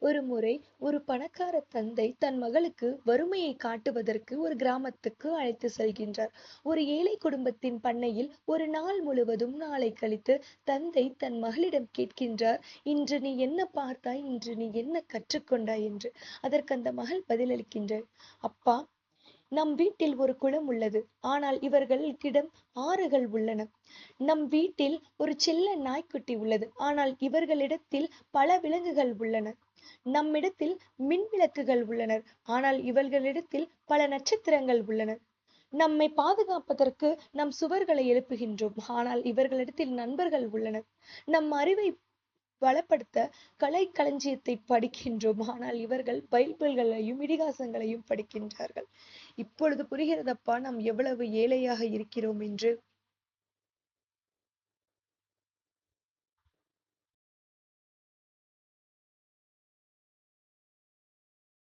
ஒரு முறை ஒரு பணக்கார தந்தை தன் மகளுக்கு வறுமையை காட்டுவதற்கு ஒரு கிராமத்துக்கு அழைத்து செல்கின்றார். ஒரு ஏழை குடும்பத்தின் பண்ணையில் ஒரு நாள் முழுவதும் நாளை கழித்து தந்தை தன் மகளிடம் கேட்கின்றார், இன்று நீ என்ன பார்த்தாய், இன்று நீ என்ன கற்றுக்கொண்டாய் என்று. அதற்கு அந்த மகள் பதிலளிக்கின்றார், அப்பா, நம் வீட்டில் ஒரு குளம் உள்ளது, ஆனால் இவர்களிடம் ஆறுகள் உள்ளன. நம் வீட்டில் ஒரு செல்ல நாய்க்குட்டி உள்ளது, ஆனால் இவர்களிடத்தில் பல விலங்குகள் உள்ளன. நம்மிடத்தில் மின் விளக்குகள் உள்ளனர், ஆனால் இவர்களிடத்தில் பல நட்சத்திரங்கள் உள்ளன. நம்மை பாதுகாப்பதற்கு நம் சுவர்களை எழுப்புகின்றோம், ஆனால் இவர்களிடத்தில் நண்பர்கள் உள்ளனர். நம் அறிவை வளப்படுத்த கலை களஞ்சியத்தை படிக்கின்றோம், ஆனால் இவர்கள் பைபிள்களையும் இதிகாசங்களையும் படிக்கின்றார்கள். இப்பொழுது புரிகிறதப்பா நாம் எவ்வளவு ஏழையாக இருக்கிறோம் என்று.